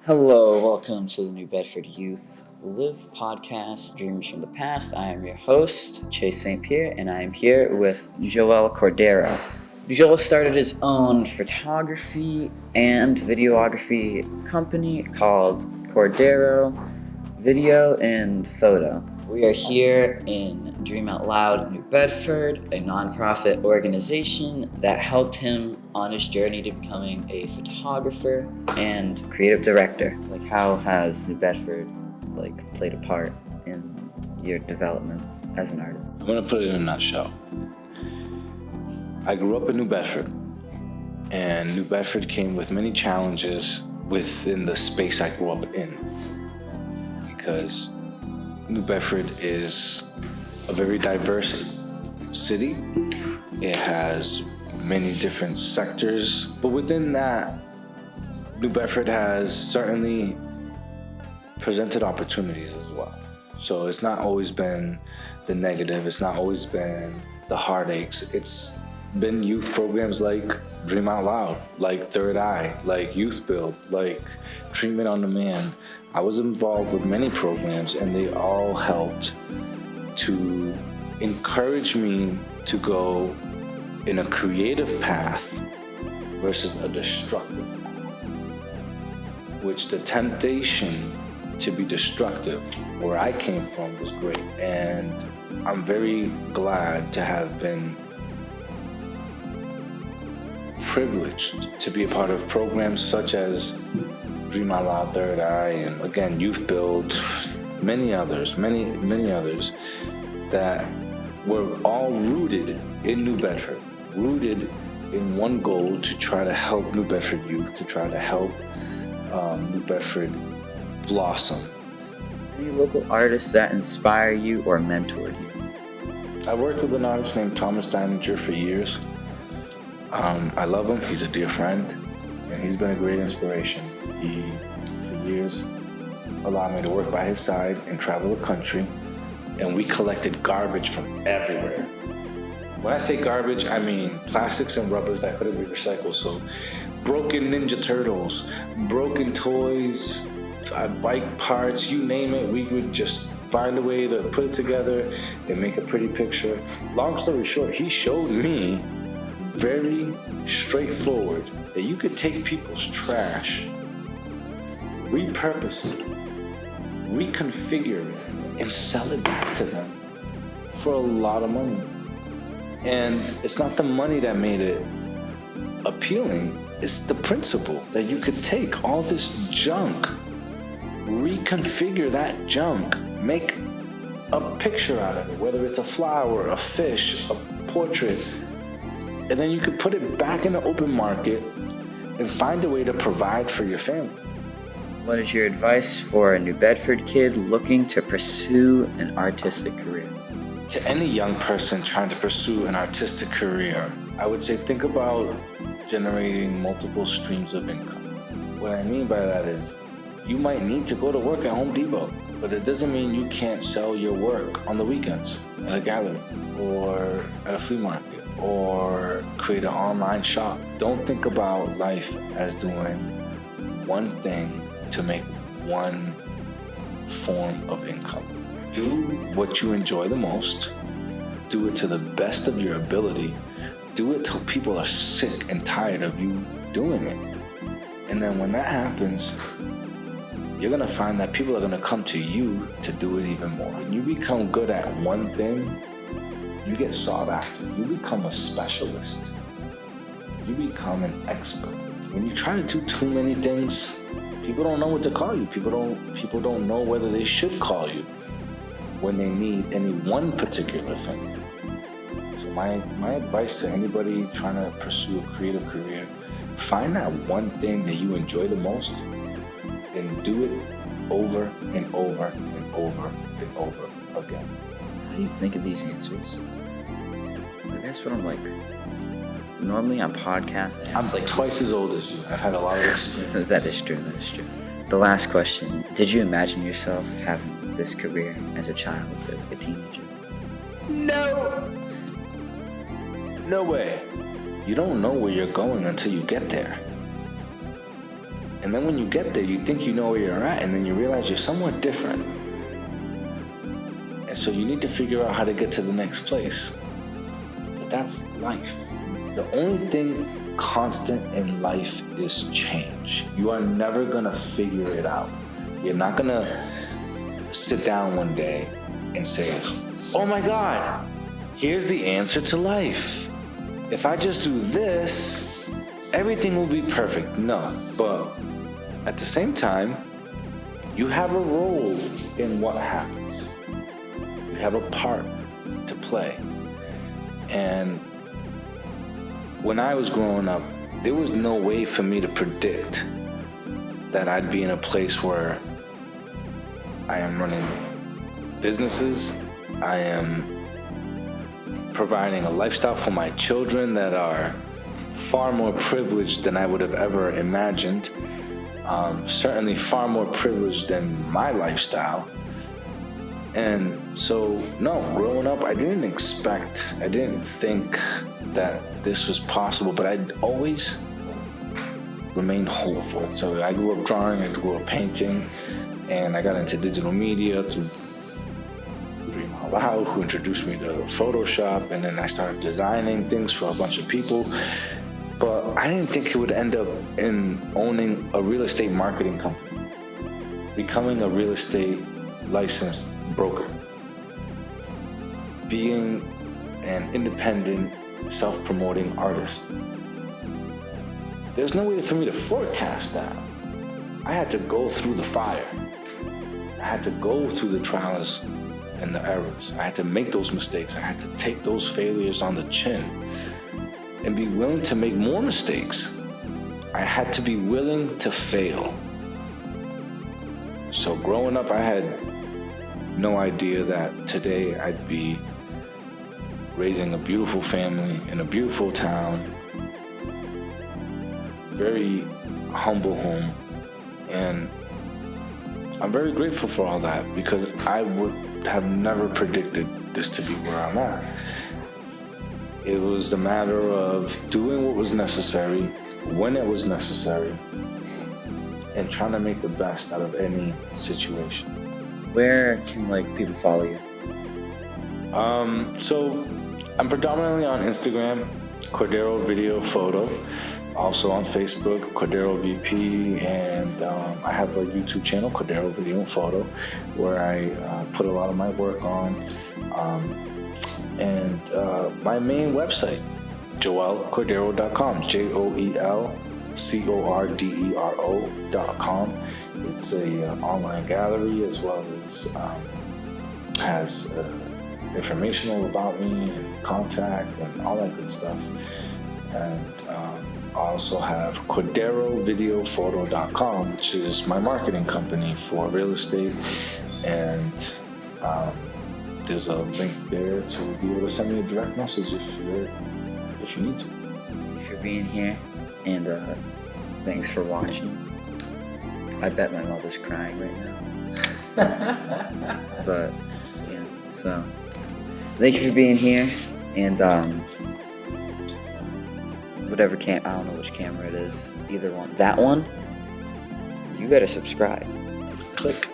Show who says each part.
Speaker 1: Hello, welcome to the New Bedford Youth Live podcast, Dreamers from the Past. I am your host, Chase St. Pierre, and I am here with Joel Cordero. Joel started his own photography and videography company called Cordero Video Photo. We are here in Dream Out Loud, New Bedford, a nonprofit organization that helped him on his journey to becoming a photographer and creative director. How has New Bedford played a part in your development as an artist?
Speaker 2: I'm gonna put it in a nutshell. I grew up in New Bedford, and New Bedford came with many challenges within the space I grew up in, because New Bedford is a very diverse city. It has many different sectors, but within that, New Bedford has certainly presented opportunities as well. So it's not always been the negative, it's not always been the heartaches. It's been youth programs like Dream Out Loud, like Third Eye, like Youth Build, like Treatment on Demand. I was involved with many programs, and they all helped to encourage me to go in a creative path versus a destructive path, which the temptation to be destructive, where I came from, was great. And I'm very glad to have been privileged to be a part of programs such as Dream Out Loud, Third Eye, and again, Youth Build, many others that were all rooted in New Bedford, rooted in one goal to try to help New Bedford youth, to try to help New Bedford blossom.
Speaker 1: Any local artists that inspire you or mentored you?
Speaker 2: I worked with an artist named Thomas Deininger for years. I love him. He's a dear friend, and he's been a great inspiration. He, for years, allowed me to work by his side and travel the country, and we collected garbage from everywhere. When I say garbage, I mean plastics and rubbers that couldn't be recycled. So broken Ninja Turtles, broken toys, bike parts, you name it, we would just find a way to put it together and make a pretty picture. Long story short, he showed me very straightforward that you could take people's trash, repurpose it, reconfigure it, and sell it back to them for a lot of money. And it's not the money that made it appealing, it's the principle that you could take all this junk, reconfigure that junk, make a picture out of it, whether it's a flower, a fish, a portrait, and then you could put it back in the open market and find a way to provide for your family.
Speaker 1: What is your advice for a New Bedford kid looking to pursue an artistic career?
Speaker 2: To any young person trying to pursue an artistic career, I would say think about generating multiple streams of income. What I mean by that is you might need to go to work at Home Depot, but it doesn't mean you can't sell your work on the weekends at a gallery or at a flea market or create an online shop. Don't think about life as doing one thing to make one form of income. Do what you enjoy the most. Do it to the best of your ability. Do it till people are sick and tired of you doing it. And then when that happens, you're gonna find that people are gonna come to you to do it even more. When you become good at one thing, you get sought after. You become a specialist. You become an expert. When you try to do too many things, people don't know what to call you. People don't know whether they should call you when they need any one particular thing. So my advice to anybody trying to pursue a creative career, find that one thing that you enjoy the most and do it over and over and over and over again.
Speaker 1: How do you think of these answers? That's what I'm like. Normally on podcasts,
Speaker 2: I'm twice as old as you. I've had a lot of experience.
Speaker 1: That is true. The last question, did you imagine yourself having this career as a child or a teenager?
Speaker 2: No! No way. You don't know where you're going until you get there. And then when you get there, you think you know where you're at, and then you realize you're somewhat different. And so you need to figure out how to get to the next place. But that's life. The only thing constant in life is change. You are never gonna figure it out. You're not gonna sit down one day and say, oh my God, here's the answer to life. If I just do this, everything will be perfect. No, but at the same time, you have a role in what happens. You have a part to play. And when I was growing up, there was no way for me to predict that I'd be in a place where I am running businesses, I am providing a lifestyle for my children that are far more privileged than I would have ever imagined. Certainly far more privileged than my lifestyle. And so, no, growing up, I didn't think that this was possible, but I'd always remained hopeful. So I grew up drawing, I grew up painting, and I got into digital media through Dream Out Loud, who introduced me to Photoshop, and then I started designing things for a bunch of people. But I didn't think it would end up in owning a real estate marketing company, becoming a real estate licensed broker, being an independent, self-promoting artist. There's no way for me to forecast that. I had to go through the fire. I had to go through the trials and the errors. I had to make those mistakes. I had to take those failures on the chin and be willing to make more mistakes. I had to be willing to fail. So growing up, I had no idea that today I'd be raising a beautiful family in a beautiful town, very humble home, and I'm very grateful for all that because I would have never predicted this to be where I'm at. It was a matter of doing what was necessary, when it was necessary, and trying to make the best out of any situation.
Speaker 1: Where can people follow you?
Speaker 2: So I'm predominantly on Instagram, Cordero Video Photo. Also on Facebook, Cordero VP, and I have a YouTube channel, Cordero Video Photo, where I put a lot of my work on. And my main website, joelcordero.com, JOELCORDERO.com. It's a online gallery as well as has informational about me and contact and all that good stuff. And I also have CorderoVideoPhoto.com, which is my marketing company for real estate, and there's a link there to be able to send me a direct message if you need to.
Speaker 1: Thank you for being here, and thanks for watching. I bet my mother's crying right now. But yeah, so thank you for being here, and whatever I don't know which camera it is, either one, that one, you better subscribe.
Speaker 2: Click.